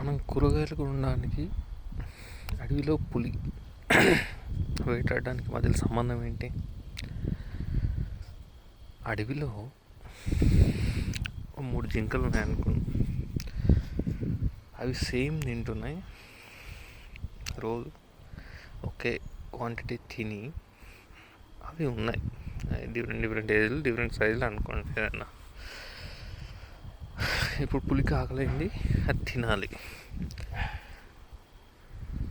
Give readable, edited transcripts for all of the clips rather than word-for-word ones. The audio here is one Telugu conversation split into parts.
మనం కూరగాయలు కొనడానికి అడవిలో పులి వేటాడడానికి మధ్యలో సంబంధం ఏంటి? అడవిలో 3 జింకలు ఉన్నాయనుకో, అవి సేమ్ తింటున్నాయి, రోజు ఒకే క్వాంటిటీ తిని అవి ఉన్నాయి. డిఫరెంట్ ఏజ్లు, డిఫరెంట్ సైజులు అనుకోండి ఏదన్నా. ఇప్పుడు పులికి ఆకలింది, అది తినాలి.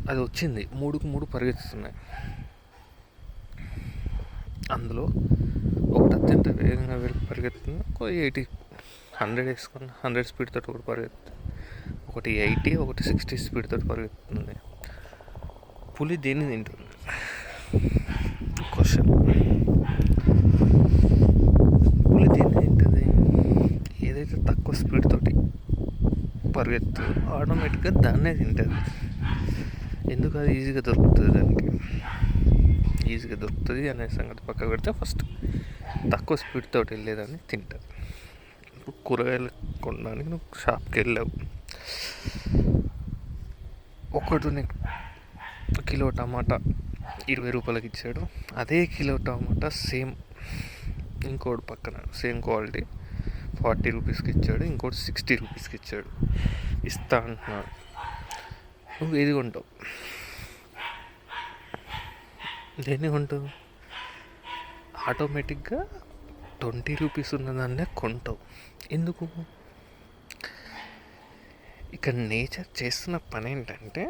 అది వచ్చింది, 3కు 3 పరిగెత్తుతున్నాయి. అందులో ఒకటి అత్యంత వేగంగా పరిగెత్తుతుంది, ఒక 100 వేసుకుని 100 స్పీడ్ తోటి ఒకటి పరిగెత్తుంది, ఒకటి 80, ఒకటి 60 స్పీడ్ తోటి పరిగెత్తుంది. పులి దేన్ని తింటుంది? క్వశ్చన్. పులి దేన్ని తింటుంది? ఏదైతే తక్కువ స్పీడ్ తోటి పరిగెత్తుందో ఆటోమేటిక్గా దాన్నే తింటుంది. ఎందుకు? అది ఈజీగా దొరుకుతుంది, దానికి ఈజీగా దొరుకుతుంది అనే సంగతి పక్క పెడితే ఫస్ట్ తక్కువ స్పీడ్ తోటి వెళ్ళేదాన్ని తింటుంది. ఇప్పుడు కూరగాయలు కొనడానికి నువ్వు షాప్కి వెళ్ళావు, ఒకటి కిలో టమాటా 20 రూపాయలకి ఇచ్చాడు. అదే కిలో టమాటా సేమ్ ఇంకోటి పక్కన సేమ్ క్వాలిటీ 40 రూపీస్కి ఇచ్చాడు, ఇంకోటి 60 రూపీస్కి ఇచ్చాడు. ఇస్తా అంటున్నాడు. నువ్వు ఏది కొంటావు? దేన్ని కొంటావు? ఆటోమేటిక్గా 20 రూపీస్ ఉన్నదాన్నే కొంటావు. ఎందుకు? ఇక నేచర్ చేస్తున్న పని ఏంటంటే,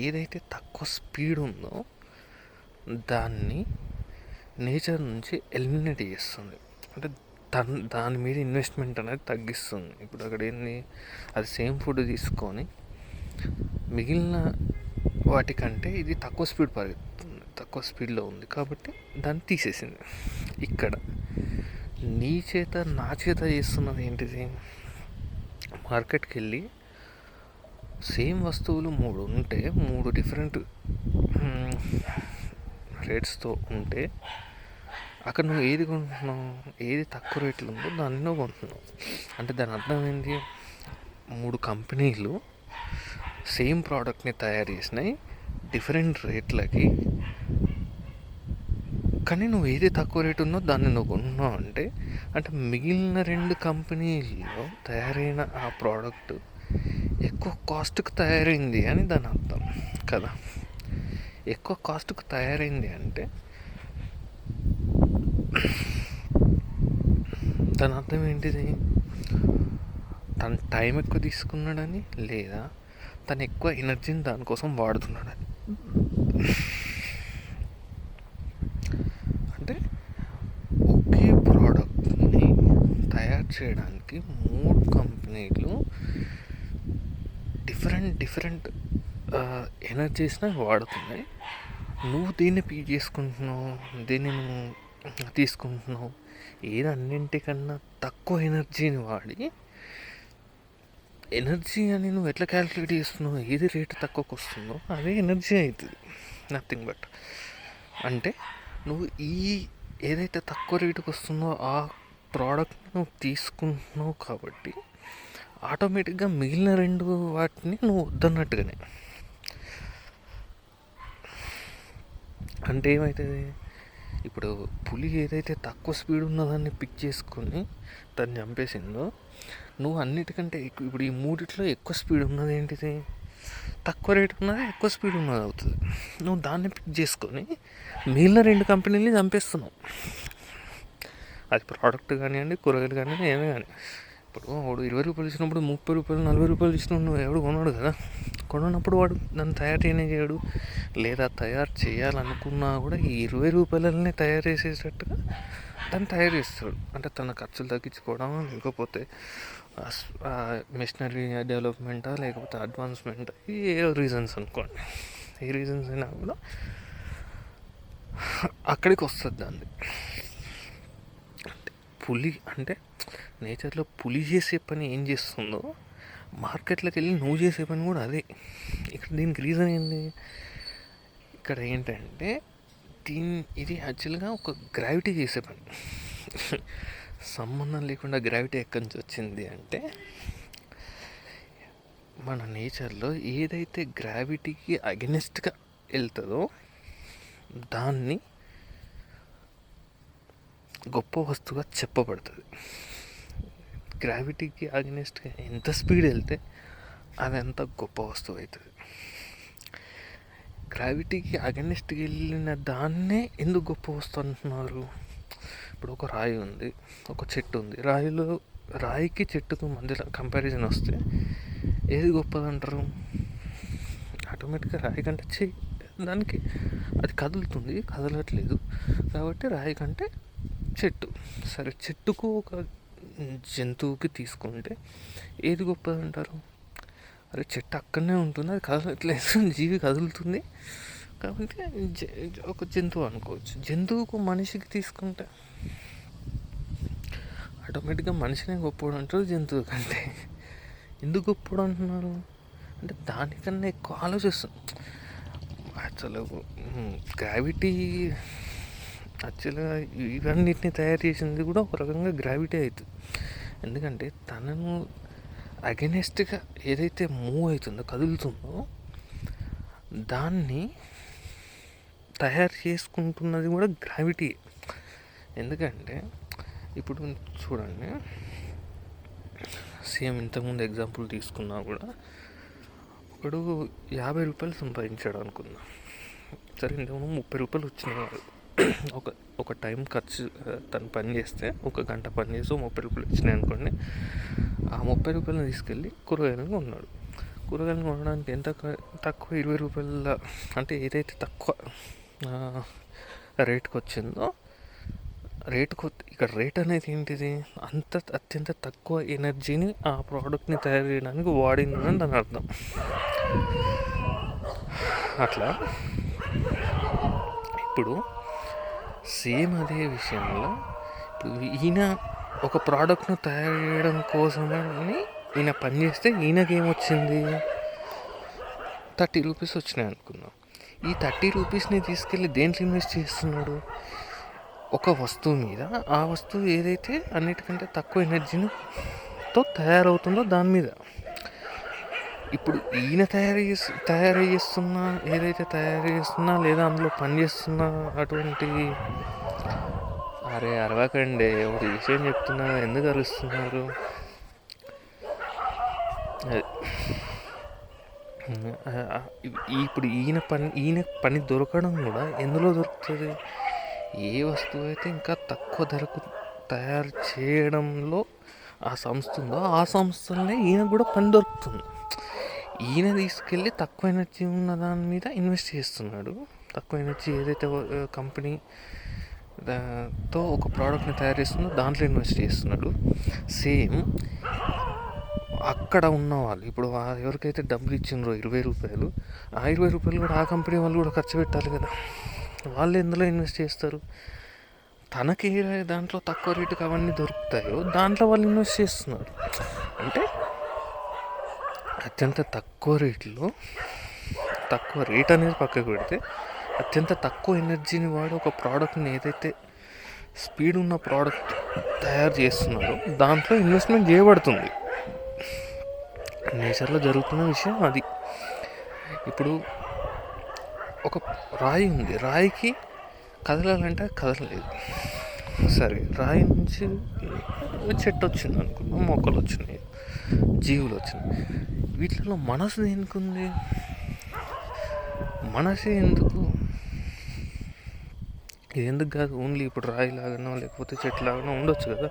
ఏదైతే తక్కువ స్పీడ్ ఉందో దాన్ని నేచర్ నుంచి ఎలిమినేట్ చేస్తుంది. అంటే దాని మీద ఇన్వెస్ట్మెంట్ అనేది తగ్గిస్తుంది. ఇప్పుడు అక్కడ ఏంది, అది సేమ్ ఫుడ్ తీసుకొని మిగిలిన వాటికంటే ఇది తక్కువ స్పీడ్ పరిగెత్తుంది, తక్కువ స్పీడ్లో ఉంది కాబట్టి దాన్ని తీసేసింది. ఇక్కడ నీ చేత నా చేత చేస్తున్నది ఏంటిది? మార్కెట్కి వెళ్ళి సేమ్ వస్తువులు 3 ఉంటే, 3 డిఫరెంట్ రేట్స్తో ఉంటే అక్కడ నువ్వు ఏది కొంటున్నావు? ఏది తక్కువ రేట్లు ఉందో దాన్ని నువ్వు కొంటున్నావు. అంటే దాని అర్థం ఏంటి? 3 కంపెనీలు సేమ్ ప్రోడక్ట్ని తయారు చేసినాయి డిఫరెంట్ రేట్లకి, కానీ నువ్వు ఏది తక్కువ రేటు ఉందో దాన్ని నువ్వు కొంటున్నావు. అంటే మిగిలిన 2 కంపెనీల్లో తయారైన ఆ ప్రోడక్ట్ ఎక్కువ కాస్ట్కి తయారైంది అని దాని అర్థం కదా. ఎక్కువ కాస్ట్కి తయారైంది అంటే దాని అర్థం ఏంటిది? తను టైం ఎక్కువ తీసుకున్నాడని, లేదా తను ఎక్కువ ఎనర్జీని దానికోసం వాడుతున్నాడని. అంటే ఒకే ప్రోడక్ట్ని తయారు చేయడానికి 3 కంపెనీలు డిఫరెంట్ ఎనర్జీస్ని వాడుతున్నాయి. నువ్వు దీన్ని చేసుకుంటున్నావు, దీన్ని నువ్వు తీసుకుంటున్నావు. ఏది అన్నింటికన్నా తక్కువ ఎనర్జీని వాడి, ఎనర్జీ అని నువ్వు ఎట్లా క్యాలిక్యులేట్ చేస్తున్నావు? ఏది రేటు తక్కువకి వస్తుందో అదే ఎనర్జీ అవుతుంది, నథింగ్ బట్. అంటే నువ్వు ఏదైతే తక్కువ రేటుకి వస్తుందో ఆ ప్రోడక్ట్ని నువ్వు తీసుకుంటున్నావు కాబట్టి ఆటోమేటిక్గా మిగిలిన 2 వాటిని నువ్వు వద్దన్నట్టుగానే. అంటే ఏమవుతుంది? ఇప్పుడు పులి ఏదైతే తక్కువ స్పీడ్ ఉన్నదాన్ని పిక్ చేసుకొని దాన్ని చంపేసిందో, నువ్వు అన్నిటికంటే ఇప్పుడు ఈ 3 ఎక్కువ స్పీడ్ ఉన్నది ఏంటిది? తక్కువ రేటు ఉన్నది ఎక్కువ స్పీడ్ ఉన్నది అవుతుంది. నువ్వు దాన్ని పిక్ చేసుకొని మిగిలిన 2 కంపెనీలని చంపేస్తున్నావు. అది ప్రోడక్ట్ కానివ్వండి, కూరగాయలు కానివ్వండి, ఏమే కానీ. ఇప్పుడు వాడు 20 రూపాయలు ఇచ్చినప్పుడు 30 రూపాయలు 40 రూపాయలు ఇచ్చినప్పుడు ఎవడు కొన్నాడు కదా. కొన్నప్పుడు వాడు దాన్ని తయారు చేయడు, లేదా తయారు చేయాలనుకున్నా కూడా ఈ 20 రూపాయలనే తయారు చేసేటట్టుగా దాన్ని తయారు చేస్తాడు. అంటే తన ఖర్చులు తగ్గించుకోవడం, లేకపోతే మిషనరీ డెవలప్మెంటా, లేకపోతే అడ్వాన్స్మెంట్, ఏ రీజన్స్ అనుకోండి. ఏ రీజన్స్ అయినా కూడా అక్కడికి వస్తుంది దాన్ని. పులి అంటే నేచర్లో పులి చేసే పని ఏం చేస్తుందో మార్కెట్లోకి వెళ్ళి నువ్వు చేసే పని కూడా అదే. ఇక్కడ దీనికి రీజన్ ఏంటి? ఇక్కడ ఏంటంటే ఇది యాక్చువల్గా ఒక గ్రావిటీ చేసే పని. సంబంధం లేకుండా గ్రావిటీ ఎక్కడి నుంచి వచ్చింది అంటే, మన నేచర్లో ఏదైతే గ్రావిటీకి అగెనిస్ట్గా వెళ్తుందో దాన్ని గొప్ప వస్తువుగా చెప్పబడుతుంది. గ్రావిటీకి అగెనిస్ట్గా ఎంత స్పీడ్ వెళ్తే అదంత గొప్ప వస్తువు అవుతుంది. గ్రావిటీకి అగెనిస్ట్గా వెళ్ళిన దాన్నే ఎందుకు గొప్ప వస్తువు అంటున్నారు? ఇప్పుడు ఒక రాయి ఉంది, ఒక చెట్టు ఉంది. రాయికి చెట్టుకు మధ్యలో కంపారిజన్ వస్తే ఏది గొప్పదంటారు? ఆటోమేటిక్గా రాయి కంటే దానికి అది కదులుతుంది, కదలట్లేదు కాబట్టి రాయి కంటే చెట్టు. సరే, చెట్టుకు ఒక జంతువుకి తీసుకుంటే ఏది గొప్పదంటారు? అరే చెట్టు అక్కడనే ఉంటుంది, అది కదలట్లేదు, జీవి కదులుతుంది కాబట్టి ఒక జంతువు అనుకోవచ్చు. జంతువుకు మనిషికి తీసుకుంటే ఆటోమేటిక్గా మనిషినే గొప్పవాడు అంటారు జంతువు కంటే. ఎందుకు గొప్పవాడు అంటున్నారు అంటే దానికన్నా ఎక్కువ ఆలోచిస్తుంది. అసలు గ్రావిటీ యాక్చువల్గా ఇవన్నిటిని తయారు చేసింది కూడా ఒక రకంగా గ్రావిటీ అవుతుంది. ఎందుకంటే తనను అగెనెస్ట్గా ఏదైతే మూవ్ అవుతుందో, కదులుతుందో దాన్ని తయారు చేసుకుంటున్నది కూడా గ్రావిటీ. ఎందుకంటే ఇప్పుడు చూడండి, సేమ్ ఇంతకుముందు ఎగ్జాంపుల్ తీసుకున్నా కూడా ఒకడు 50 రూపాయలు సంపాదించాడు అనుకుందాం. సరే, ఇంతకుముందు 30 రూపాయలు వచ్చినాయి. ఒక టైం ఖర్చు తను పని చేస్తే, 1 గంట పని చేసి 30 రూపాయలు వచ్చినాయి అనుకోండి. ఆ 30 రూపాయలను తీసుకెళ్ళి కూరగాయలను కొన్నాడు. కూరగాయలను కొనడానికి ఎంత తక్కువ 20 రూపాయల, అంటే ఏదైతే తక్కువ రేటుకి వచ్చిందో, ఇక్కడ రేట్ అనేది ఏంటిది? అత్యంత తక్కువ ఎనర్జీని ఆ ప్రోడక్ట్ని తయారు చేయడానికి వాడిందని దాని అర్థం. అట్లా ఇప్పుడు సేమ్ అదే విషయంలో ఇప్పుడు ఈయన ఒక ప్రోడక్ట్ను తయారు చేయడం కోసమని ఈయన పని చేస్తే ఈయనకేమొచ్చింది? 30 రూపీస్ వచ్చినాయి అనుకుందాం. ఈ 30 రూపీస్ని తీసుకెళ్ళి దేంట్లో ఇన్వెస్ట్ చేస్తున్నాడు? ఒక వస్తువు మీద. ఆ వస్తువు ఏదైతే అన్నిటికంటే తక్కువ ఎనర్జీతో తయారవుతుందో దాని మీద. ఇప్పుడు ఈయన తయారు చేస్తున్నా లేదా అందులో పని చేస్తున్నా అటువంటి అరవకండి, ఒక విషయం చెప్తున్నా, ఎందుకు అరుస్తున్నారు? ఇప్పుడు ఈయన పని దొరకడం కూడా ఎందులో దొరుకుతుంది? ఏ వస్తువు అయితే ఇంకా తక్కువ ధరకు తయారు చేయడంలో ఆ సంస్థ ఉందో ఆ సంస్థలనే ఈయన కూడా పని దొరుకుతుంది. ఈయన తీసుకెళ్ళి తక్కువ ఎనర్జీ ఉన్న దాని మీద ఇన్వెస్ట్ చేస్తున్నాడు. తక్కువ ఎనర్జీ ఏదైతే కంపెనీ తో ఒక ప్రోడక్ట్ని తయారు చేస్తుందో దాంట్లో ఇన్వెస్ట్ చేస్తున్నాడు. సేమ్ అక్కడ ఉన్న వాళ్ళు ఇప్పుడు ఎవరికైతే డబ్బులు ఇచ్చిండ్రో 20 రూపాయలు, ఆ 20 రూపాయలు కూడా ఆ కంపెనీ వాళ్ళు కూడా ఖర్చు పెట్టాలి కదా. వాళ్ళు ఎందులో ఇన్వెస్ట్ చేస్తారు? తనకి దాంట్లో తక్కువ రేటుకి అవన్నీ దొరుకుతాయో దాంట్లో వాళ్ళు ఇన్వెస్ట్ చేస్తున్నారు. అంటే అత్యంత తక్కువ రేట్లో, తక్కువ రేట్ అనేది పక్కకు పెడితే అత్యంత తక్కువ ఎనర్జీని వాడి ఒక ప్రోడక్ట్ని ఏదైతే స్పీడ్ ఉన్న ప్రోడక్ట్ తయారు చేస్తున్నారో దాంట్లో ఇన్వెస్ట్మెంట్ చేయబడుతుంది. నేచర్లో జరుగుతున్న విషయం అది. ఇప్పుడు ఒక రాయి ఉంది, రాయికి కదలాలంటే కదలలేదు. సరే, రాయి నుంచి చెట్టు వచ్చింది అనుకున్నాం, మొక్కలు వచ్చినాయి, జీవులు వచ్చినాయి. వీటిలో మనసు దేనికి ఉంది? మనసే ఎందుకు? ఇది ఎందుకు కాదు? ఓన్లీ ఇప్పుడు రాయి లాగానో లేకపోతే చెట్టు లాగానో ఉండొచ్చు కదా.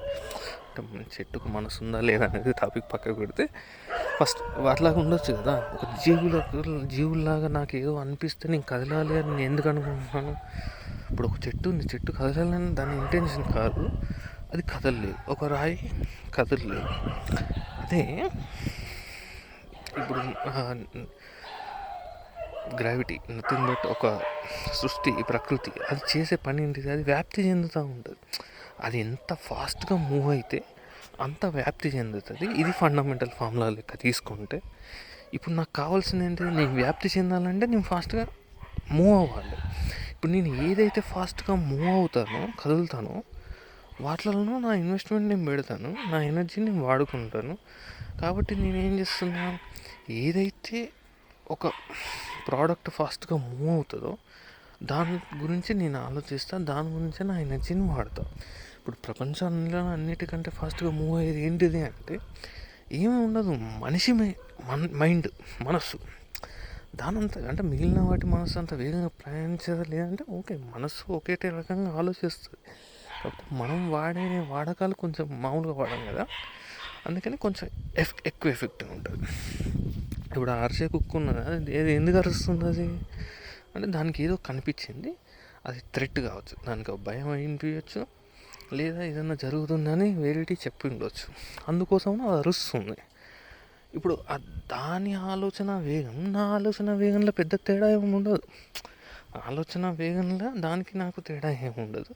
అంటే చెట్టుకు మనసు ఉందా లేదా అనేది టాపిక్ పక్కకు పెడితే ఫస్ట్ వాటిలాగా ఉండొచ్చు కదా. ఒక జీవుల్లాగా నాకు ఏదో అనిపిస్తే నేను కదలాలి అని నేను ఎందుకు అనుకుంటున్నాను? ఇప్పుడు ఒక చెట్టు ఉంది, చెట్టు కదలాలని దాని ఇంటెన్షన్ కాదు, అది కదలలేదు. ఒక రాయి కదలలేదు. అదే ఇప్పుడు గ్రావిటీ నథింగ్ బట్ ఒక సృష్టి, ప్రకృతి, అది చేసే పని ఏంటిది? అది వ్యాప్తి చెందుతూ ఉంటుంది. అది ఎంత ఫాస్ట్గా మూవ్ అయితే అంత వ్యాప్తి చెందుతుంది. ఇది ఫండమెంటల్ ఫార్ములా లెక్క తీసుకుంటే. ఇప్పుడు నాకు కావాల్సింది ఏంటి? నేను వ్యాప్తి చెందాలంటే నేను ఫాస్ట్గా మూవ్ అవ్వాలి. ఇప్పుడు నేను ఏదైతే ఫాస్ట్గా మూవ్ అవుతానో, కదులుతానో వాటిలలో నా ఇన్వెస్ట్మెంట్ నేను పెడతాను, నా ఎనర్జీని నేను వాడుకుంటాను. కాబట్టి నేను ఏం చేస్తున్నా? ఏదైతే ఒక ప్రోడక్ట్ ఫాస్ట్గా మూవ్ అవుతుందో దాని గురించి నేను ఆలోచిస్తాను, దాని గురించి నా ఎనర్జీని వాడతాను. ఇప్పుడు ప్రపంచంలో అన్నిటికంటే ఫాస్ట్గా మూవ్ అయ్యేది ఏంటిది అంటే ఏమీ ఉండదు, మనిషి మైండ్, మనస్సు. దానంతా అంటే మిగిలిన వాటి మనస్సు అంత వేగంగా ప్రయాణించేది లేదంటే ఓకే, మనస్సు ఒకే రకంగా ఆలోచిస్తుంది. కాకపోతే మనం వాడే వాడకాలు కొంచెం మామూలుగా వాడాం కదా, అందుకని కొంచెం ఎక్కువ ఎఫెక్టివ్ ఉంటుంది. ఇప్పుడు అరిసే కుక్క ఉన్నది, అది ఎందుకు అరుస్తుంది? అది అంటే దానికి ఏదో కనిపించింది, అది థ్రెట్ కావచ్చు, దానికి భయం అనిపించవచ్చు, లేదా ఏదన్నా జరుగుతుందని వేరేటి చెప్పి ఉండొచ్చు, అందుకోసం అది అరుస్తుంది. ఇప్పుడు దాని ఆలోచన వేగం నా ఆలోచన వేగంలో పెద్ద తేడా ఏమి ఉండదు. ఆలోచన వేగంలో దానికి నాకు తేడా ఏమి ఉండదు,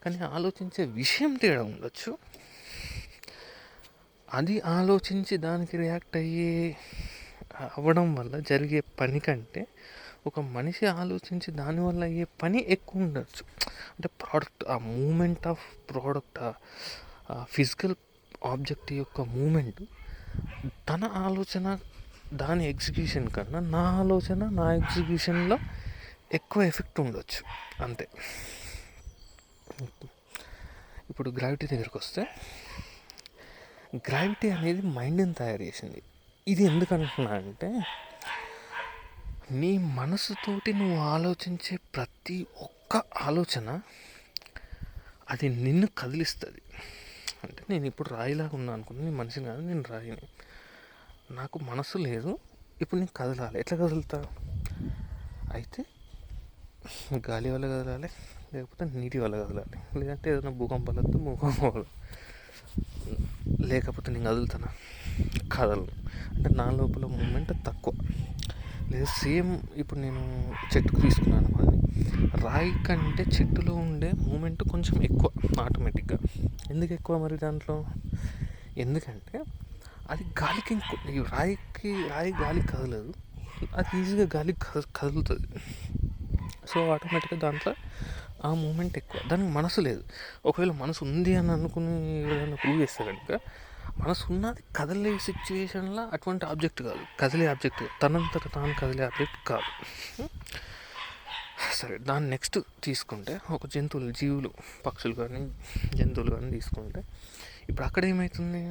కానీ ఆలోచించే విషయం తేడా ఉండొచ్చు. అది ఆలోచించి దానికి రియాక్ట్ అవ్వడం వల్ల జరిగే పని కంటే ఒక మనిషి ఆలోచించి దానివల్ల అయ్యే పని ఎక్కువ ఉండొచ్చు. అంటే ప్రోడక్ట్, ఆ మూమెంట్ ఆఫ్ ప్రోడక్ట్, ఆ ఫిజికల్ ఆబ్జెక్ట్ యొక్క మూమెంట్, తన ఆలోచన దాని ఎగ్జిక్యూషన్ కన్నా నా ఆలోచన నా ఎగ్జిక్యూషన్లో ఎక్కువ ఎఫెక్ట్ ఉండొచ్చు, అంతే. ఇప్పుడు గ్రావిటీ దగ్గరికి వస్తే, గ్రావిటీ అనేది మైండ్ని తయారు చేసింది. ఇది ఎందుకు అంటున్నా అంటే, నీ మనసుతోటి నువ్వు ఆలోచించే ప్రతి ఒక్క ఆలోచన అది నిన్ను కదిలిస్తుంది. అంటే నేను ఇప్పుడు రాయిలాగా ఉన్నా అనుకున్నా, నేను మనిషిని కాదు, నేను రాయిని, నాకు మనసు లేదు, ఇప్పుడు నేను కదలాలి. ఎట్లా కదులుతా? అయితే గాలి వల్ల కదలాలి, లేకపోతే నీటి వల్ల కదలాలి, లేదంటే ఏదైనా భూకంపాలు వస్తే భూకంపం, లేకపోతే నేను కదులుతానా? కదలను. అంటే నా లోపల మూమెంట్ తక్కువ. లేదా సేమ్ ఇప్పుడు నేను చెట్టుకు తీసుకున్నాను అనుకోండి, రాయి కంటే చెట్టులో ఉండే మూమెంట్ కొంచెం ఎక్కువ ఆటోమేటిక్గా. ఎందుకు ఎక్కువ మరి దాంట్లో? ఎందుకంటే అది గాలికి రాయి గాలికి కదలదు, అది ఈజీగా గాలికి కదులుతుంది. సో ఆటోమేటిక్గా దాంట్లో ఆ మూమెంట్ ఎక్కువ. దానికి మనసు లేదు. ఒకవేళ మనసు ఉంది అని అనుకుని ఏదైనా ప్రూవ్ చేస్తే కనుక, మనసు ఉన్నది కదలే సిచ్యువేషన్లో అటువంటి ఆబ్జెక్ట్ కాదు, కదిలే ఆబ్జెక్ట్, తనంతట తాను కదిలే ఆబ్జెక్ట్ కాదు. సరే, దాన్ని నెక్స్ట్ తీసుకుంటే ఒక జీవులు, పక్షులు కానీ జంతువులు కానీ తీసుకుంటే, ఇప్పుడు అక్కడ ఏమవుతుంది?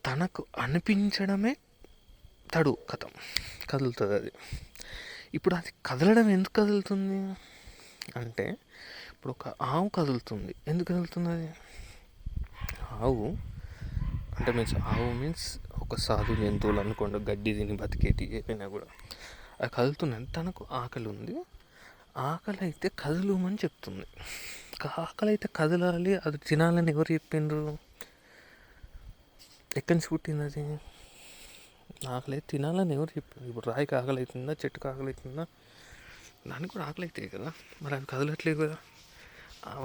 తనకు అనిపించడమే తడు కథం కదులుతుంది అది. ఇప్పుడు అది కదలడం ఎందుకు కదులుతుంది అంటే, ఇప్పుడు ఒక ఆవు కదులుతుంది. ఎందుకు కదులుతుంది అది? ఆవు మీన్స్ ఒక సాధు జంతువులు అనుకోండి, గడ్డి తిని బతికేటి ఏదైనా కూడా అది కదులుతుందని తనకు ఆకలి ఉంది. ఆకలి అయితే కదులుమని చెప్తుంది. ఆకలి అయితే కదలాలి, అది తినాలని ఎవరు చెప్పిండ్రు? ఎక్కడి నుంచి పుట్టింది అది? ఆకలి అయితే తినాలని ఎవరు చెప్పింది? ఇప్పుడు రాయికి ఆకలి అవుతుందా, చెట్టుకు ఆకలి అవుతుందా? దానికి కూడా ఆకలి అవుతాయి కదా, మరి అవి కదలట్లేదు కదా.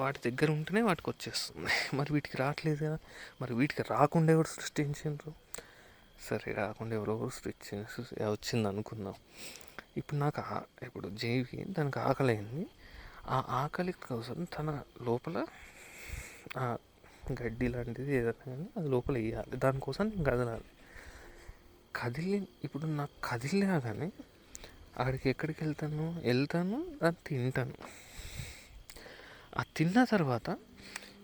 వాటి దగ్గర ఉంటేనే వాటికి వచ్చేస్తుంది, మరి వీటికి రావట్లేదు కదా. మరి వీటికి రాకుండా ఎవరు సృష్టించారు? సరే, రాకుండా ఎవరెవరు వచ్చింది అనుకుందాం. ఇప్పుడు జీవి దానికి ఆకలి అయింది, ఆ ఆకలి కోసం తన లోపల గడ్డి లాంటిది ఏదైనా కానీ అది లోపల వేయాలి, దానికోసం నేను కదలాలి. ఇప్పుడు నాకు కదిలినా కానీ అక్కడికి ఎక్కడికి వెళ్తాను, అది తింటాను. ఆ తిన్న తర్వాత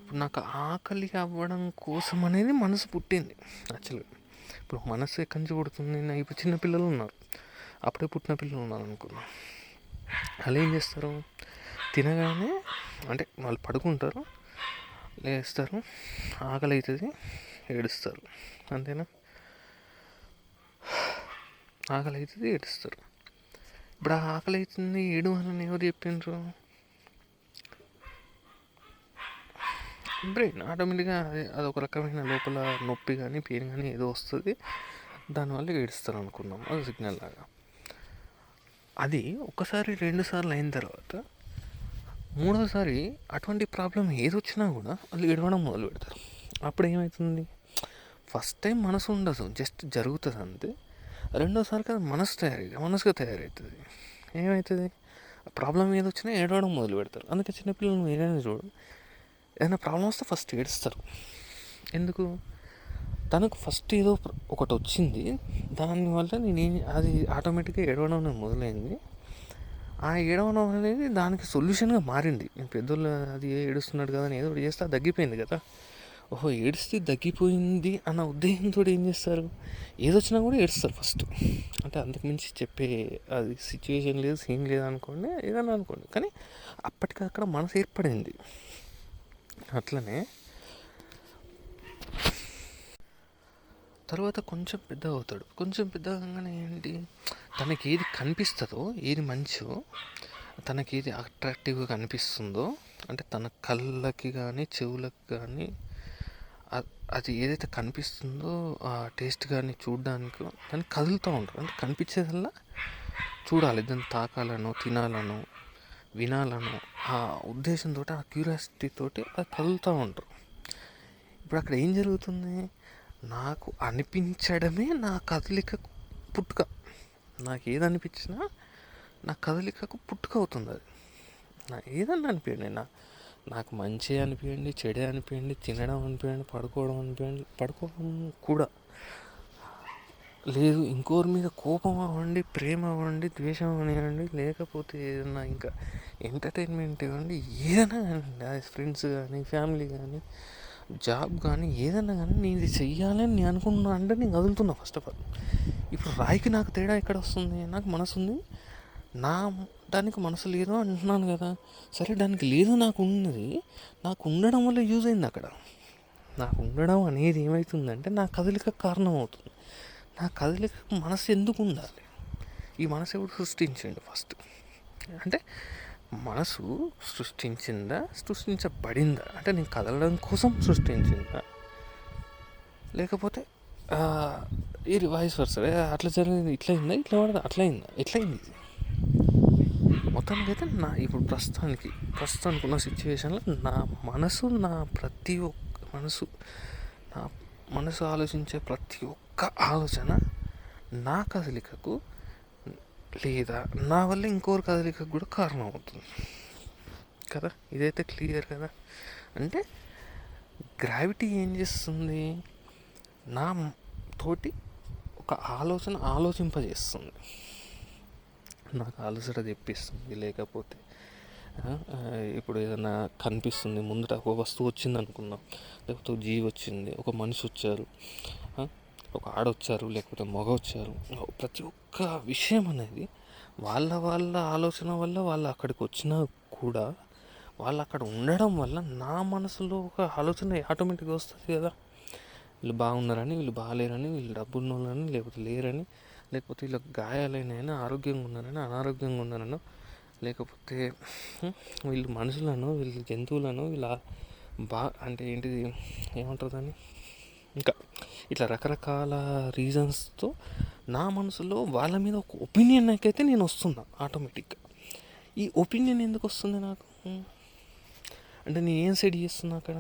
ఇప్పుడు నాకు ఆకలి అవ్వడం కోసం అనేది మనసు పుట్టింది యాక్చువల్గా. ఇప్పుడు మనసు ఎక్కడి నుంచి పుడుతుంది? ఇప్పుడు చిన్నపిల్లలు ఉన్నారు, అప్పుడే పుట్టిన పిల్లలు ఉన్నారు అనుకున్నాం. వాళ్ళు ఏం చేస్తారు? తినగానే అంటే వాళ్ళు పడుకుంటారు, లేస్తారు, ఆకలి అవుతుంది, ఏడుస్తారు, అంతేనా? ఆకలి అవుతుంది, ఏడుస్తారు. ఇప్పుడు ఆ ఆకలి అవుతుంది ఏడు అని ఎవరు చెప్పిండ్రు? బ్రెయిన్ ఆటోమేటిక్గా అదొక రకమైన లోపల నొప్పి కానీ పెయిన్ కానీ ఏదో వస్తుంది, దానివల్ల ఏడుస్తారు అనుకున్నాం, అది సిగ్నల్ లాగా. అది ఒకసారి 2 సార్లు అయిన తర్వాత 3వసారి అటువంటి ప్రాబ్లం ఏది వచ్చినా కూడా వాళ్ళు ఏడవడం మొదలు పెడతారు. అప్పుడు ఏమవుతుంది? ఫస్ట్ టైం మనసు ఉండదు, జస్ట్ జరుగుతుంది అంతే. 2వసారికి అది మనసుగా తయారవుతుంది. ఏమవుతుంది? ప్రాబ్లం ఏది వచ్చినా ఏడవడం మొదలు పెడతారు. అందుకే చిన్నపిల్లలు ఏదైనా చూడు, ఏదైనా ప్రాబ్లం వస్తే ఫస్ట్ ఏడుస్తారు. ఎందుకు? తనకు ఫస్ట్ ఏదో ఒకటి వచ్చింది, దానివల్ల అది ఆటోమేటిక్గా ఏడవడం అనేది మొదలైంది. ఆ ఏడవడం అనేది దానికి సొల్యూషన్గా మారింది. పెద్దోళ్ళు అది ఏడుస్తున్నాడు కదా అని ఏదో ఒకటి చేస్తే అది తగ్గిపోయింది కదా. ఓహో, ఏడిస్తే తగ్గిపోయింది అన్న ఉద్దేశంతో ఏం చేస్తారు, ఏదొచ్చినా కూడా ఏడుస్తారు ఫస్ట్. అంటే అంతకుమించి చెప్పే అది సిచ్యువేషన్ లేదు, సీన్ లేదు అనుకోండి, ఏదన్నా అనుకోండి, కానీ అప్పటికక్కడ మనసు ఏర్పడింది. అట్లనే తర్వాత కొంచెం పెద్ద అవుతాడు. కొంచెం పెద్ద అవగానే ఏంటి, తనకి ఏది కనిపిస్తుందో, ఏది మంచో, తనకి ఏది అట్రాక్టివ్గా కనిపిస్తుందో, అంటే తన కళ్ళకి కానీ చెవులకు కానీ అది ఏదైతే కనిపిస్తుందో ఆ టేస్ట్ కానీ చూడడానికి దాన్ని కదులుతూ ఉంటారు. అంటే కనిపించేదల్లా చూడాలి, దాన్ని తాకాలను, తినాలను, వినాలను, ఆ ఉద్దేశంతో, ఆ క్యూరియాసిటీ తోటి అది కదులుతూ ఉంటారు. ఇప్పుడు అక్కడ ఏం జరుగుతుంది, నాకు అనిపించడమే నా కదలికకు పుట్టుక. నాకు ఏది అనిపించినా నా కదలికకు పుట్టుక అవుతుంది. అది ఏదన్నా అనిపించండి, నాకు మంచి అనిపించండి, చెడే అనిపించండి, తినడం అనిపించండి, పడుకోవడం అనిపించండి, పడుకోవడం కూడా లేదు, ఇంకోరి మీద కోపం అవ్వండి, ప్రేమ అవ్వండి, ద్వేషం అనివ్వండి, లేకపోతే ఏదన్నా ఇంకా ఎంటర్టైన్మెంట్ ఇవ్వండి, ఏదైనా కానివ్వండి, అది ఫ్రెండ్స్ కానీ, ఫ్యామిలీ కానీ, జాబ్ కానీ, ఏదన్నా కానీ నేను ఇది చెయ్యాలని నేను అనుకున్నా అంటే నేను కదులుతున్నా ఫస్ట్ ఆఫ్ ఆల్. ఇప్పుడు రాయికి నాకు తేడా ఎక్కడ వస్తుంది, నాకు మనసు ఉంది, దానికి మనసు లేదు అంటున్నాను కదా. సరే, దానికి లేదు, నాకు ఉన్నది, నాకు ఉండడం వల్ల యూజ్ అయింది. అక్కడ నాకు ఉండడం అనేది ఏమవుతుందంటే నా కదలిక కారణం అవుతుంది. నా కదలికకు మనసు ఎందుకు ఉండాలి, ఈ మనసు ఎవరు సృష్టించండి ఫస్ట్. అంటే మనసు సృష్టించబడిందా, అంటే నేను కదలడం కోసం సృష్టించిందా, లేకపోతే ఇది వాయిస్ వర్స అట్లా జరిగింది, ఇట్లయిందా, ఇట్లా పడదా, అట్లయిందా, ఎట్లయింది ఇది మొత్తానికి అయితే ఇప్పుడు ప్రస్తుతానికి ఉన్న సిచ్యువేషన్లో నా ప్రతి ఒక్క మనసు ఆలోచించే ప్రతి ఒక్క ఆలోచన నా కదలికకు లేదా నా వల్ల ఇంకోరి కదలికకు కూడా కారణం అవుతుంది కదా. ఇదైతే క్లియర్ కదా. అంటే గ్రావిటీ ఏం చేస్తుంది, నా తోటి ఒక ఆలోచింపజేస్తుంది, నాకు అలసట తెప్పిస్తుంది. లేకపోతే ఇప్పుడు ఏదైనా కనిపిస్తుంది ముందట, ఒక వస్తువు వచ్చింది అనుకుందాం, లేకపోతే ఒక జీవి వచ్చింది, ఒక మనిషి వచ్చారు, ఒక ఆడొచ్చారు, లేకపోతే మగ వచ్చారు, ప్రతి ఒక్క విషయం అనేది వాళ్ళ ఆలోచన వల్ల వాళ్ళు అక్కడికి వచ్చినా కూడా, వాళ్ళు అక్కడ ఉండడం వల్ల నా మనసులో ఒక ఆలోచన ఆటోమేటిక్గా వస్తుంది కదా. వీళ్ళు బాగున్నారని, వీళ్ళు బాగాలేరని, వీళ్ళు డబ్బున్నోళ్ళని, లేకపోతే లేరని, లేకపోతే వీళ్ళకి గాయాలైనా ఆరోగ్యంగా ఉన్నారని, అనారోగ్యంగా ఉన్నారనో, లేకపోతే వీళ్ళు మనుషులను, వీళ్ళు జంతువులను, వీళ్ళ అంటే ఏంటిది ఏమంటారు దాన్ని, ఇంకా ఇట్లా రకరకాల రీజన్స్తో నా మనసులో వాళ్ళ మీద ఒక ఒపీనియన్ నాకైతే నేను వస్తున్నా ఆటోమేటిక్గా. ఈ ఒపీనియన్ ఎందుకు వస్తుంది నాకు, అంటే నేను ఏం సెట్ చేస్తున్నా అక్కడ,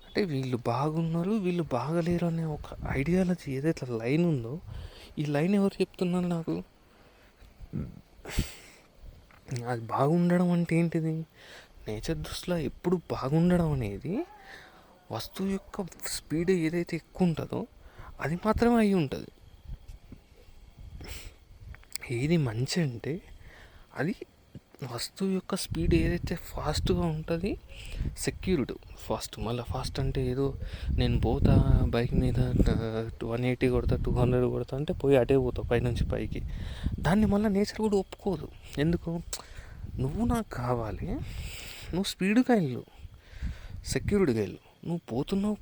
అంటే వీళ్ళు బాగున్నారు, వీళ్ళు బాగలేరు అనే ఒక ఐడియాలజీ ఏదైతే లైన్ ఉందో, ఈ లైన్ ఎవరు చెప్తున్నారు నాకు, అది బాగుండడం అంటే ఏంటిది, నేచర్ దృష్టిలో ఎప్పుడు బాగుండడం అనేది వస్తువు యొక్క స్పీడ్ ఏదైతే ఎక్కువ ఉంటుందో అది మాత్రమే అయి ఉంటుంది. ఏది మంచి అంటే అది వస్తువు యొక్క స్పీడ్ ఏదైతే ఫాస్ట్గా ఉంటుంది, సెక్యూర్డ్ ఫాస్ట్. మళ్ళీ ఫాస్ట్ అంటే ఏదో నేను పోతా బైక్ మీద 180 కొడతా, 200 కొడతా అంటే పోయి అటే పోతావు పైనుంచి పైకి. దాన్ని మళ్ళీ నేచర్ కూడా ఒప్పుకోదు. ఎందుకు, నువ్వు నాకు కావాలి, నువ్వు స్పీడ్గా వెళ్ళు, సెక్యూర్డ్గా వెళ్ళు, నువ్వు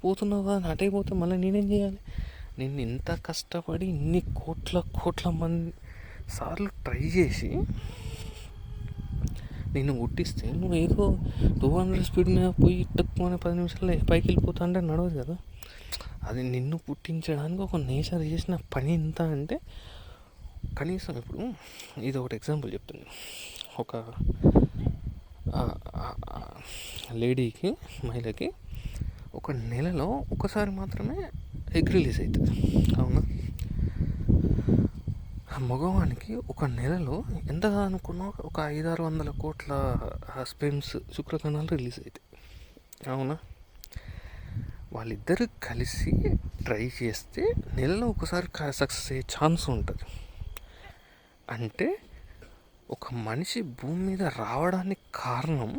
పోతున్నావు కదా అటే పోతే మళ్ళీ నేనేం చేయాలి, నేను ఇంత కష్టపడి ఇన్ని కోట్ల మంది సార్లు ట్రై చేసి నేను గుట్టిస్తే నువ్వు ఏదో 200 స్పీడ్ మీద పోయి తక్కువ 10 నిమిషాల్లో పైకి వెళ్ళిపోతా అంటే నడవదు కదా. అది నిన్ను పుట్టించడానికి ఒక నేచర్ చేసిన పని ఎంత అంటే, కనీసం ఇప్పుడు ఇది ఒకటి ఎగ్జాంపుల్ చెప్తుంది. ఒక లేడీకి, మహిళకి ఒక నెలలో ఒకసారి మాత్రమే ఎగ్ రిలీజ్ అవుతుంది, అవునా. మగవానికి ఒక నెలలో ఎంత అనుకున్నా ఒక 500-600 కోట్ల స్పెమ్స్, శుక్రకణాలు రిలీజ్ అవుతాయి, అవునా. వాళ్ళిద్దరూ కలిసి ట్రై చేస్తే నెలలో ఒకసారి సక్సెస్ అయ్యే ఛాన్స్ ఉంటుంది. అంటే ఒక మనిషి భూమి మీద రావడానికి కారణం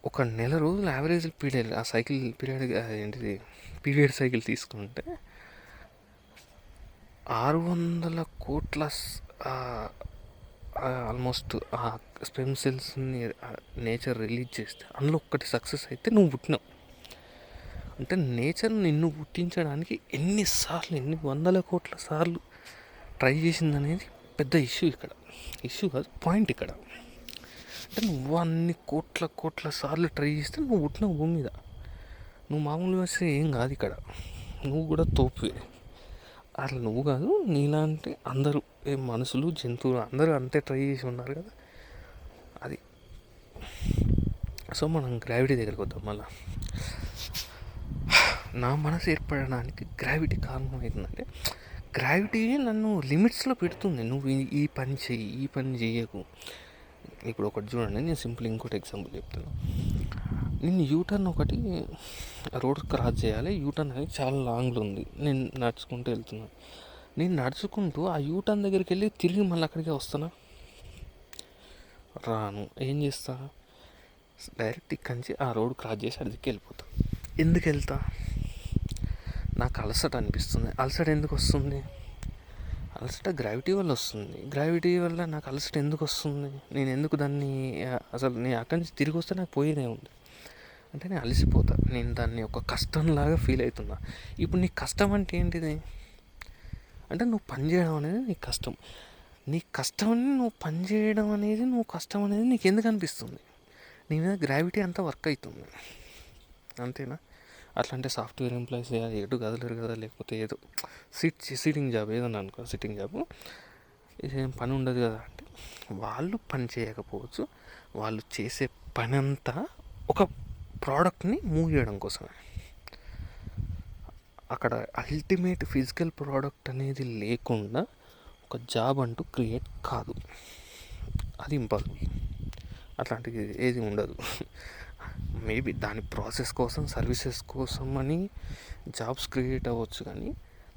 ఒక నెల రోజులు యావరేజ్ పీరియడ్, ఆ సైకిల్ పీరియడ్ ఏంటిది పీరియడ్ సైకిల్ తీసుకుంటే 600 కోట్ల ఆల్మోస్ట్ ఆ స్పెమ్ సెల్స్ని నేచర్ రిలీజ్ చేస్తే అందులో ఒక్కటి సక్సెస్ అయితే నువ్వు పుట్టినావు. అంటే నేచర్ నిన్ను పుట్టించడానికి ఎన్ని వందల కోట్ల సార్లు ట్రై చేసింది అనేది పెద్ద ఇష్యూ కాదు, పాయింట్ ఇక్కడ. అంటే నువ్వు అన్ని కోట్ల సార్లు ట్రై చేస్తే నువ్వు పుట్టినావు భూమి మీద. నువ్వు మామూలుగా వస్తే ఏం కాదు ఇక్కడ, నువ్వు కూడా తోపువే. అట్లా నువ్వు కాదు, నీలాంటి అందరూ మనుషులు జంతువులు అందరూ అంతే ట్రై చేసి ఉన్నారు కదా, అది. సో మనం గ్రావిటీ దగ్గరికి వద్దాం. మళ్ళీ నా మనసు ఏర్పడడానికి గ్రావిటీ కారణం అవుతుందంటే, గ్రావిటీ నన్ను లిమిట్స్లో పెడుతుంది. నువ్వు ఈ పని చెయ్యి, ఈ పని చేయకు. ఇప్పుడు ఒకటి చూడండి, నేను సింపుల్ ఇంకోటి ఎగ్జాంపుల్ చెప్తాను. నేను యూటర్న్ ఒకటి రోడ్ క్రాస్ చేయాలి. యూటర్న్ అనేది చాలా లాంగ్లో ఉంది. నేను నడుచుకుంటూ వెళ్తున్నాను. నేను నడుచుకుంటూ ఆ యూటర్న్ దగ్గరికి వెళ్ళి తిరిగి మళ్ళీ అక్కడికే వస్తానా? రాను. ఏం చేస్తా? డైరెక్ట్ ఇక్కడి నుంచి ఆ రోడ్ క్రాస్ చేసి అడికి వెళ్ళిపోతా. ఎందుకు వెళ్తా? నాకు అలసట అనిపిస్తుంది. అలసట ఎందుకు వస్తుంది? అలసట గ్రావిటీ వల్ల వస్తుంది. గ్రావిటీ వల్ల నాకు అలసట ఎందుకు వస్తుంది? నేను ఎందుకు దాన్ని అసలు నేను అక్కడి నుంచి తిరిగి వస్తే నాకు పోయేదే ఉంది. అంటే నేను అలసిపోతా. నేను దాన్ని ఒక కష్టంలాగా ఫీల్ అవుతున్నా. ఇప్పుడు నీ కష్టం అంటే ఏంటిది? అంటే నువ్వు పని చేయడం అనేది నీకు కష్టం. నీ కష్టం నువ్వు పని చేయడం అనేది కష్టం అనేది నీకు ఎందుకు అనిపిస్తుంది? నీ మీద గ్రావిటీ అంతా వర్క్ అవుతుంది, అంతేనా? అట్లా అంటే సాఫ్ట్వేర్ ఎంప్లాయీస్ ఎటు కదలరు కదా, లేకపోతే ఏదో సిట్టింగ్ జాబ్ ఏదన్నా అనుకో, సిట్టింగ్ జాబ్, ఇదేం పని ఉండదు కదా అంటే, వాళ్ళు పని చేయకపోవచ్చు. వాళ్ళు చేసే పని అంతా ఒక ప్రోడక్ట్ని మూవ్ చేయడం కోసమే. అక్కడ అల్టిమేట్ ఫిజికల్ ప్రోడక్ట్ అనేది లేకుండా ఒక జాబ్ అంటూ క్రియేట్ కాదు. అది ఇంపాసిబుల్. అట్లాంటిది ఏది ఉండదు. మేబీ దాని ప్రాసెస్ కోసం, సర్వీసెస్ కోసం అని జాబ్స్ క్రియేట్ అవ్వచ్చు, కానీ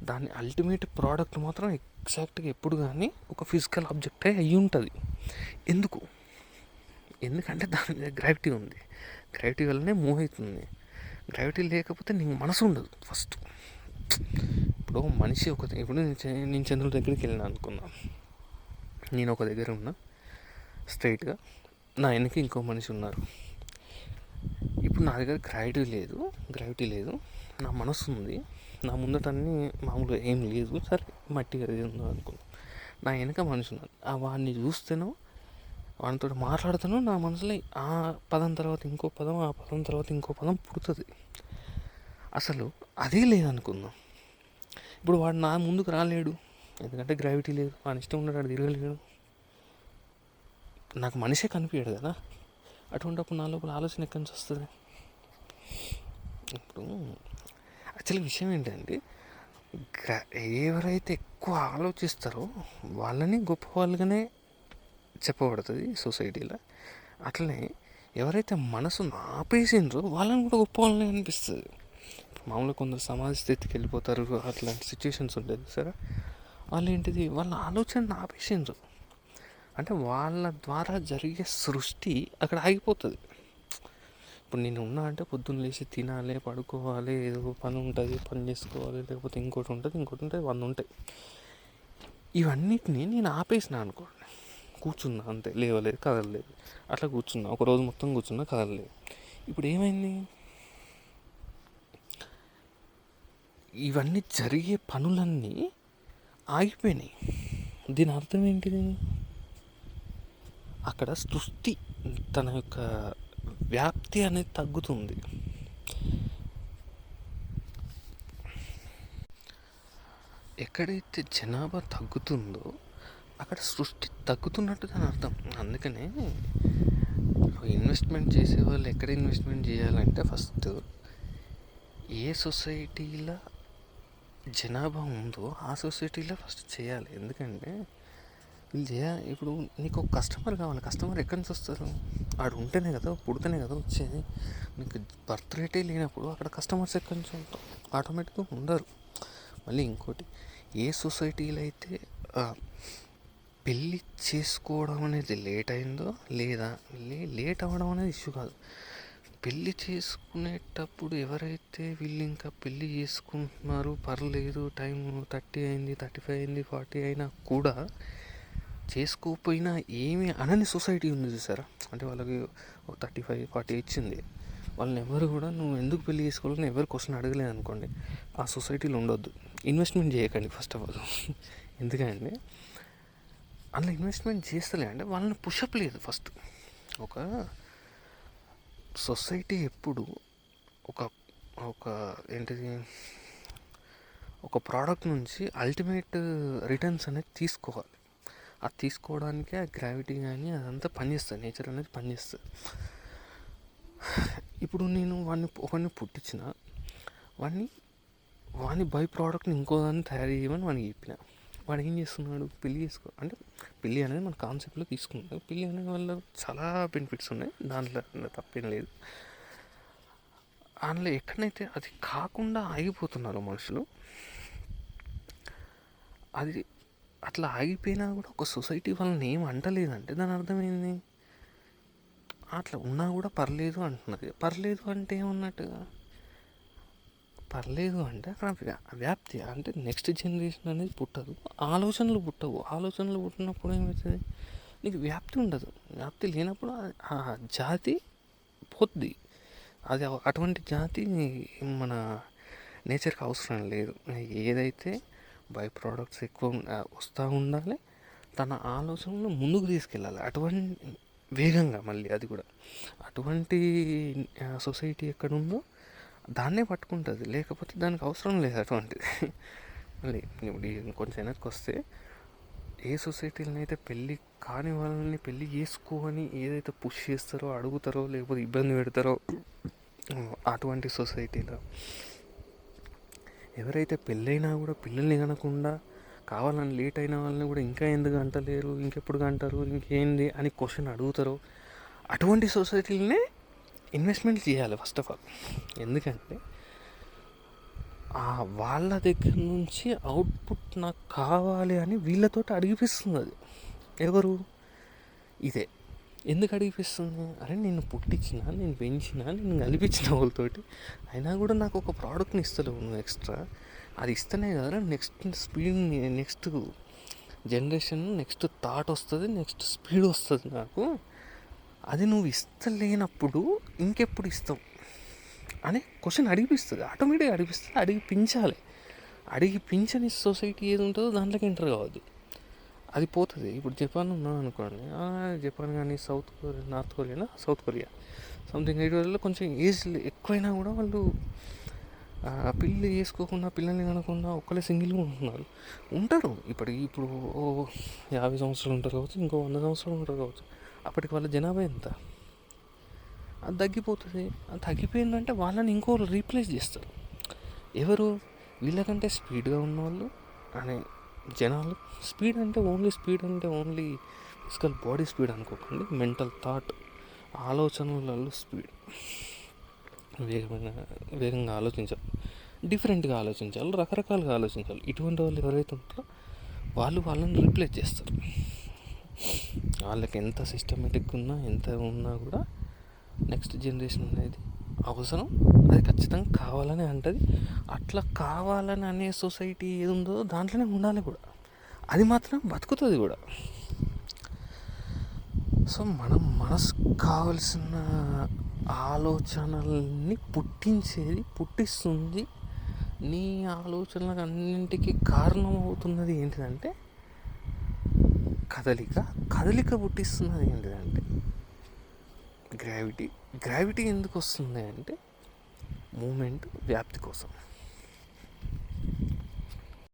దాని అల్టిమేట్ ప్రోడక్ట్ మాత్రం ఎగ్జాక్ట్గా ఎప్పుడు కానీ ఒక ఫిజికల్ ఆబ్జెక్టే అయ్యి ఉంటుంది. ఎందుకంటే దాని మీద గ్రావిటీ ఉంది. గ్రావిటీ వల్లనే మూవ్ అవుతుంది. గ్రావిటీ లేకపోతే నీకు మనసు ఉండదు ఫస్ట్. ఇప్పుడు మనిషి ఇప్పుడు నేను చంద్రుడి దగ్గరికి వెళ్ళినా అనుకున్నా. నేను ఒక దగ్గర ఉన్నా స్ట్రైట్గా, నా వెనక ఇంకో మనిషి ఉన్నారు. ఇప్పుడు నా దగ్గర గ్రావిటీ లేదు, నా మనసు ఉంది. నా ముందటన్నీ మామూలుగా ఏం లేదు, సరే మట్టి అది ఉందో అనుకున్నా. నా వెనక మనిషి ఉన్నారు. ఆ వాడిని చూస్తేనో, వాడితో మాట్లాడుతాను, నా మనసులో ఆ పదం తర్వాత ఇంకో పదం, ఆ పదం తర్వాత ఇంకో పదం పుడుతుంది. అసలు అదే లేదనుకుందాం. ఇప్పుడు వాడు నా ముందుకు రాలేడు, ఎందుకంటే గ్రావిటీ లేదు. వాడి ఇష్టం ఉన్నాడు, వాడు తిరగలేడు. నాకు మనిషే కనిపించాడు కదా. అటువంటిప్పుడు నా లోపల ఆలోచన ఎక్కడి నుంచి వస్తుంది? ఇప్పుడు యాక్చువల్లీ విషయం ఏంటంటే, ఎవరైతే ఎక్కువ ఆలోచిస్తారో వాళ్ళని గొప్ప వాళ్ళుగానే చెప్పబడుతుంది సొసైటీలో. అట్లనే ఎవరైతే మనసును ఆపేసిండ్రో వాళ్ళని కూడా గొప్ప వాళ్ళని అనిపిస్తుంది. మామూలుగా కొందరు సమాజ స్థితికి వెళ్ళిపోతారు, అట్లాంటి సిచ్యువేషన్స్ ఉంటుంది సరే. వాళ్ళు ఏంటిది, వాళ్ళ ఆలోచనను ఆపేసిండ్రు అంటే వాళ్ళ ద్వారా జరిగే సృష్టి అక్కడ ఆగిపోతుంది. ఇప్పుడు నేను ఉన్నా అంటే పొద్దున్న లేచి తినాలి, పడుకోవాలి, ఏదో పని ఉంటుంది, పని చేసుకోవాలి, లేకపోతే ఇంకోటి ఉంటుంది 100 ఉంటాయి. ఇవన్నిటిని నేను ఆపేసిన అనుకోండి, కూర్చున్నా అంతే, లేవలేదు, కదలలేదు, అట్లా కూర్చున్నా, ఒక రోజు మొత్తం కూర్చున్నా, కదలలేదు. ఇప్పుడు ఏమైంది? ఇవన్నీ జరిగే పనులన్నీ ఆగిపోయినాయి. దీని అర్థం ఏంటిది? అక్కడ సృష్టి తన యొక్క వ్యాప్తి అనేది తగ్గుతుంది. ఎక్కడైతే జనాభా తగ్గుతుందో అక్కడ సృష్టి తగ్గుతున్నట్టు దాని అర్థం. అందుకనే ఇన్వెస్ట్మెంట్ చేసే వాళ్ళు ఎక్కడ ఇన్వెస్ట్మెంట్ చేయాలంటే, ఫస్ట్ ఏ సొసైటీలో జనాభా ఉందో ఆ సొసైటీలో ఫస్ట్ చేయాలి. ఎందుకంటే వీళ్ళు ఇప్పుడు నీకు ఒక కస్టమర్ కావాలి. కస్టమర్ ఎక్కడి నుంచి వస్తారు? ఆడు ఉంటేనే కదా, పుడితేనే కదా వచ్చేది. నీకు బర్త్ రేటే లేనప్పుడు అక్కడ కస్టమర్స్ ఎక్కడి నుంచి ఉంటాం, ఆటోమేటిక్గా ఉండరు. మళ్ళీ ఇంకోటి, ఏ సొసైటీలో అయితే పెళ్ళి చేసుకోవడం అనేది లేట్ అయిందో, లేదా లేట్ అవ్వడం అనేది ఇష్యూ కాదు, పెళ్ళి చేసుకునేటప్పుడు ఎవరైతే వీళ్ళు ఇంకా పెళ్ళి చేసుకుంటున్నారు, పర్లేదు టైం 30 అయింది, 35 అయింది, 40 అయినా కూడా చేసుకోకపోయినా ఏమీ అనని సొసైటీ ఉంది చూసారా. అంటే వాళ్ళకి 35, 40 ఇచ్చింది, వాళ్ళని ఎవరు కూడా నువ్వు ఎందుకు పెళ్ళి చేసుకోవాలని ఎవరు క్వశ్చన్ అడగలేదు అనుకోండి, ఆ సొసైటీలో ఉండొద్దు. ఇన్వెస్ట్మెంట్ చేయకండి ఫస్ట్ ఆఫ్ ఆల్. ఎందుకంటే అందులో ఇన్వెస్ట్మెంట్ చేస్తలే అంటే వాళ్ళని పుషప్ లేదు. ఫస్ట్ ఒక సొసైటీ ఎప్పుడు ఒక ఒక ఏంటిది ఒక ప్రోడక్ట్ నుంచి అల్టిమేట్ రిటర్న్స్ అనేది తీసుకోవాలి. అది తీసుకోవడానికే ఆ గ్రావిటీ కానీ అదంతా పనిచేస్తుంది, నేచర్ అనేది పనిచేస్తుంది. ఇప్పుడు నేను ఒకరిని పుట్టించిన వాడిని బై ప్రోడక్ట్ని ఇంకో దాన్ని తయారు చేయమని వాడికి చెప్పిన, వాడు ఏం చేస్తున్నాడు, పెళ్ళి చేసుకో అంటే పెళ్ళి అనేది మన కాన్సెప్ట్లో తీసుకున్నాడు. పెళ్ళి అనే వల్ల చాలా బెనిఫిట్స్ ఉన్నాయి, దాంట్లో తప్పేం లేదు. అందులో ఎక్కడైతే అది కాకుండా ఆగిపోతున్నారు మనుషులు, అది అట్లా ఆగిపోయినా కూడా ఒక సొసైటీ వాళ్ళని ఏం అంటలేదంటే దాని అర్థమైంది, అట్లా ఉన్నా కూడా పర్లేదు అంటున్నది. పర్లేదు అంటే ఏమన్నట్టుగా, పర్లేదు అంటే అక్కడ వ్యాప్తి అంటే నెక్స్ట్ జనరేషన్ అనేది పుట్టదు, ఆలోచనలు పుట్టినప్పుడు ఏమవుతుంది, నీకు వ్యాప్తి ఉండదు. వ్యాప్తి లేనప్పుడు ఆ జాతి పోద్ది. అది అటువంటి జాతి మన నేచర్కి అవసరం లేదు. ఏదైతే బై ప్రోడక్ట్స్ ఎక్కువ వస్తూ ఉండాలి, తన ఆలోచనలు ముందుకు తీసుకెళ్ళాలి అటువంటి వేగంగా. మళ్ళీ అది కూడా అటువంటి సొసైటీ ఎక్కడుందో దాన్నే పట్టుకుంటుంది, లేకపోతే దానికి అవసరం లేదు అటువంటిది. మళ్ళీ ఇప్పుడు కొంచెం వెనక్కి వస్తే, ఏ సొసైటీలను అయితే పెళ్ళి కాని వాళ్ళని పెళ్ళి చేసుకోని ఏదైతే పుష్ చేస్తారో, అడుగుతారో, లేకపోతే ఇబ్బంది పెడతారో, అటువంటి సొసైటీలో ఎవరైతే పెళ్ళైనా కూడా పిల్లల్ని కనకుండా కావాలని లేట్ అయిన వాళ్ళని కూడా ఇంకా ఎందుకు అంటలేరు, ఇంకెప్పుడు అంటారు, ఇంకేంది అని క్వశ్చన్ అడుగుతారో, అటువంటి సొసైటీలనే ఇన్వెస్ట్మెంట్ చేయాలి ఫస్ట్ ఆఫ్ ఆల్. ఎందుకంటే వాళ్ళ దగ్గర నుంచి అవుట్పుట్ నాకు కావాలి అని వీళ్ళతో అడిగిపిస్తుంది. అది ఎవరు, ఇదే. ఎందుకు అడిగిపిస్తుంది, అరే నేను పుట్టించిన, నేను పెంచిన, నేను కల్పించిన వాళ్ళతోటి, అయినా కూడా నాకు ఒక ప్రోడక్ట్ని ఇస్తలేవు నువ్వు ఎక్స్ట్రా. అది ఇస్తేనే కదా next speed, next generation, next thought వస్తుంది, నెక్స్ట్ స్పీడ్ వస్తుంది నాకు. అది నువ్వు ఇస్తలేనప్పుడు ఇంకెప్పుడు ఇస్తావు అనే క్వశ్చన్ అడిగిపిస్తుంది, ఆటోమేటిక్గా అడిగిపిస్తుంది. అడిగిపించని సొసైటీ ఏది ఉంటుందో దాంట్లోకి ఎంటర్ కావద్దు, అది పోతుంది. ఇప్పుడు జపాన్ ఉన్నాం అనుకోండి, జపాన్ కానీ సౌత్ కొరియా సంథింగ్ వీటిలో కొంచెం ఏజ్ ఎక్కువైనా కూడా వాళ్ళు పెళ్ళి చేసుకోకుండా, పిల్లల్ని కనకుండా ఒక్కలే సింగిల్గా ఉంటారు. ఇప్పుడు 50 సంవత్సరాలు ఉంటారు కావచ్చు, ఇంకో 100 సంవత్సరాలు ఉంటారు కావచ్చు. అప్పటికి వాళ్ళ జనాభా ఎంత, అది తగ్గిపోతుంది. అది తగ్గిపోయిందంటే వాళ్ళని ఇంకోళ్ళు రీప్లేస్ చేస్తారు. ఎవరు, వీళ్ళకంటే స్పీడ్గా ఉన్నవాళ్ళు అనే జనాలు. స్పీడ్ అంటే ఓన్లీ ఫిజికల్ బాడీ స్పీడ్ అనుకోకండి, మెంటల్ థాట్, ఆలోచనలలో స్పీడ్. వేగంగా ఆలోచించాలి, డిఫరెంట్గా ఆలోచించాలి, రకరకాలుగా ఆలోచించాలి. ఇటువంటి వాళ్ళు ఎవరైతే ఉంటారో వాళ్ళని రీప్లేస్ చేస్తారు. వాళ్ళకి ఎంత సిస్టమేటిక్ ఉన్నా, ఎంత ఉన్నా కూడా నెక్స్ట్ జనరేషన్ అనేది అవసరం, అది ఖచ్చితంగా కావాలని అంటది. అట్లా కావాలని అనే సొసైటీ ఏది ఉందో దాంట్లోనే ఉండాలి కూడా, అది మాత్రం బతుకుతుంది కూడా. సో మనసుకు కావలసిన ఆలోచనల్ని పుట్టిస్తుంది. నీ ఆలోచనలకు అన్నింటికీ కారణం అవుతున్నది ఏంటిదంటే కదలిక పుట్టిస్తున్నది ఏంటిదంటే గ్రావిటీ ఎందుకు వస్తుంది అంటే మూమెంట్, వ్యాప్తి కోసం.